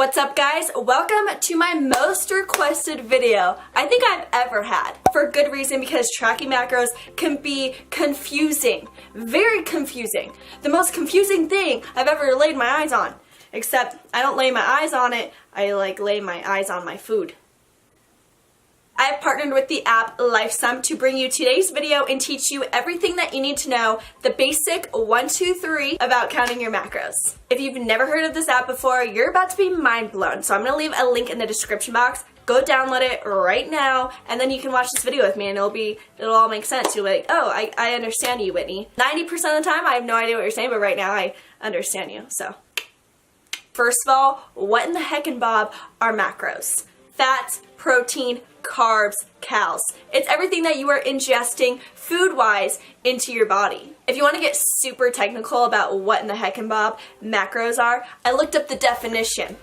What's up guys? Welcome to my most requested video I think I've ever had. For good reason, because tracking macros can be confusing. Very confusing. The most confusing thing I've ever laid my eyes on. Except I don't lay my eyes on it, I lay my eyes on my food. I've partnered with the app LifeSum to bring you today's video and teach you everything that you need to know, the basic 1, 2, 3 about counting your macros. If you've never heard of this app before, you're about to be mind blown. So I'm going to leave a link in the description box. Go download it right now, and then you can watch this video with me and it'll all make sense. You're like, oh, I understand you, Whitney. 90% of the time I have no idea what you're saying, but right now I understand you. So first of all, what in the heck and Bob are macros? Fats, protein, carbs, cals. It's everything that you are ingesting food-wise into your body. If you want to get super technical about what in the heck and Bob macros are, I looked up the definition.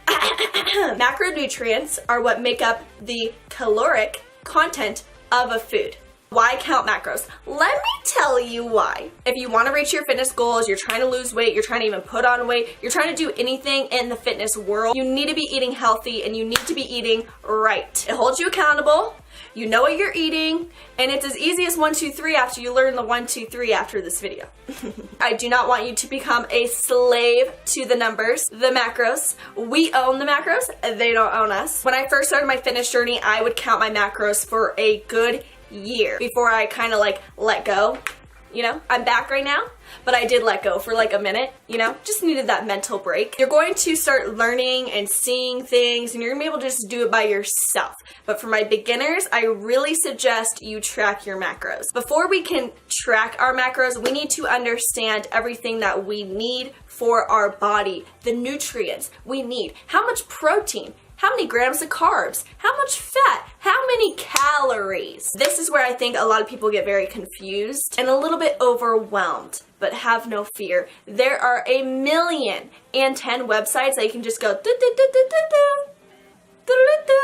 Macronutrients are what make up the caloric content of a food. Why count macros? Let me tell you why. If you want to reach your fitness goals, you're trying to lose weight, you're trying to even put on weight, you're trying to do anything in the fitness world, you need to be eating healthy and you need to be eating right. It holds you accountable, you know what you're eating, and it's as easy as 1, 2, 3 after you learn the 1, 2, 3 after this video. I do not want you to become a slave to the numbers, the macros. We own the macros, they don't own us. When I first started my fitness journey, I would count my macros for a good year before I kind of let go. You know, I'm back right now, but I did let go for a minute, you know, just needed that mental break. You're going to start learning and seeing things and you're gonna be able to just do it by yourself. But for my beginners, I really suggest you track your macros. Before we can track our macros, we need to understand everything that we need for our body, the nutrients we need, how much protein, how many grams of carbs, how much fat, how many calories. This is where I think a lot of people get very confused and a little bit overwhelmed, but have no fear. There are 1,000,010 websites that you can just go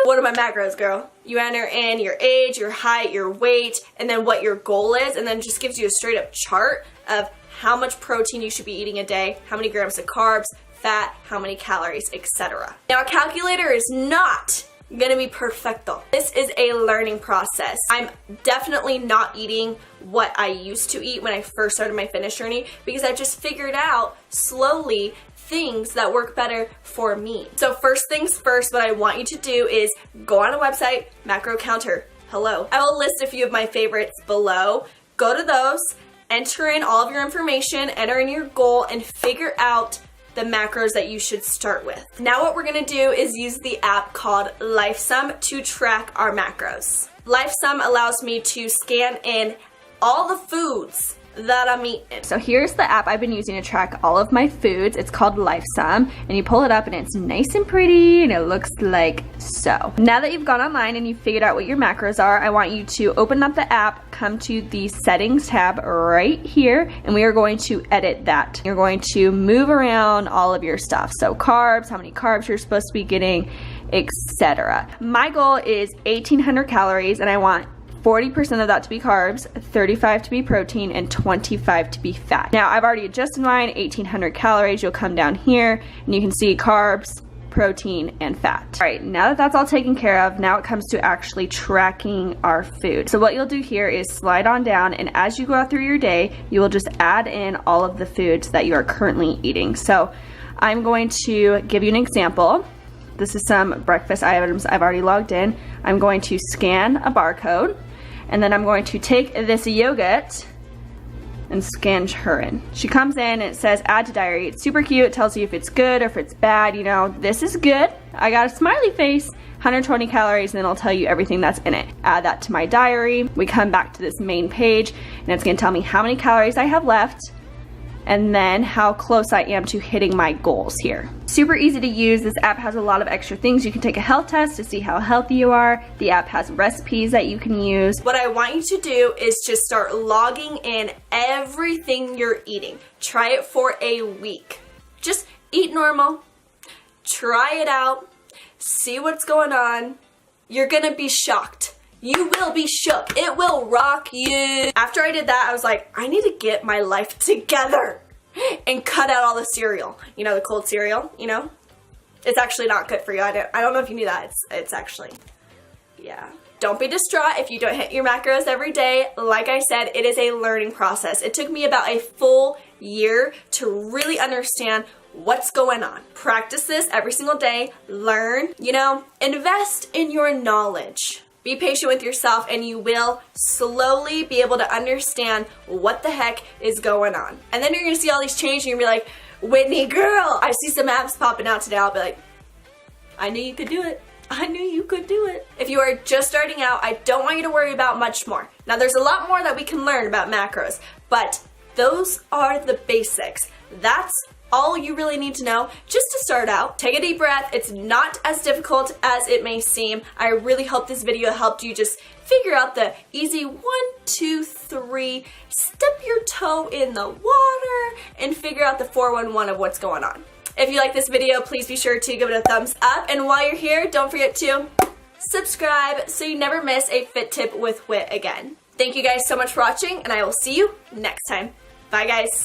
what are my macros, girl? You enter in your age, your height, your weight, and then what your goal is, and then it just gives you a straight up chart of how much protein you should be eating a day, how many grams of carbs, fat, how many calories, etc. Now, a calculator is not gonna be perfecto. This is a learning process. I'm definitely not eating what I used to eat when I first started my fitness journey because I just figured out slowly things that work better for me. So first things first, what I want you to do is go on a website, Macro Counter. Hello. I will list a few of my favorites below. Go to those, enter in all of your information, enter in your goal, and figure out the macros that you should start with. Now what we're gonna do is use the app called LifeSum to track our macros. LifeSum allows me to scan in all the foods that I'm eating. So here's the app I've been using to track all of my foods. It's called LifeSum, and you pull it up and it's nice and pretty and it looks like so. Now that you've gone online and you've figured out what your macros are, I want you to open up the app, come to the settings tab right here, and we are going to edit that. You're going to move around all of your stuff. So carbs, how many carbs you're supposed to be getting, etc. My goal is 1,800 calories and I want 40% of that to be carbs, 35 to be protein, and 25 to be fat. Now, I've already adjusted mine, 1,800 calories. You'll come down here and you can see carbs, protein, and fat. All right, now that that's all taken care of, now it comes to actually tracking our food. So what you'll do here is slide on down, and as you go out through your day, you will just add in all of the foods that you are currently eating. So I'm going to give you an example. This is some breakfast items I've already logged in. I'm going to scan a barcode, and then I'm going to take this yogurt and scan her in. She comes in and it says add to diary. It's super cute. It tells you if it's good or if it's bad. You know, this is good. I got a smiley face, 120 calories, and then I'll tell you everything that's in it. Add that to my diary. We come back to this main page and it's gonna tell me how many calories I have left and then how close I am to hitting my goals here. Super easy to use. This app has a lot of extra things. You can take a health test to see how healthy you are. The app has recipes that you can use. What I want you to do is just start logging in everything you're eating. Try it for a week. Just eat normal, try it out, see what's going on. You're gonna be shocked. You will be shook. It will rock you. After I did that, I was like, I need to get my life together and cut out all the cereal. You know, the cold cereal, you know? It's actually not good for you. I don't know if you knew that. It's actually, yeah. Don't be distraught if you don't hit your macros every day. Like I said, it is a learning process. It took me about a full year to really understand what's going on. Practice this every single day. Learn, invest in your knowledge. Be patient with yourself and you will slowly be able to understand what the heck is going on. And then you're gonna see all these changes and you're gonna be like, Whitney, girl, I see some abs popping out today. I'll be like, I knew you could do it. I knew you could do it. If you are just starting out, I don't want you to worry about much more. Now, there's a lot more that we can learn about macros, but those are the basics. That's all you really need to know just to start out. Take a deep breath. It's not as difficult as it may seem. I really hope this video helped you just figure out the easy 1, 2, 3, step your toe in the water and figure out the 411 of what's going on. If you like this video, please be sure to give it a thumbs up. And while you're here, don't forget to subscribe so you never miss a fit tip with Whit again. Thank you guys so much for watching, and I will see you next time. Bye, guys.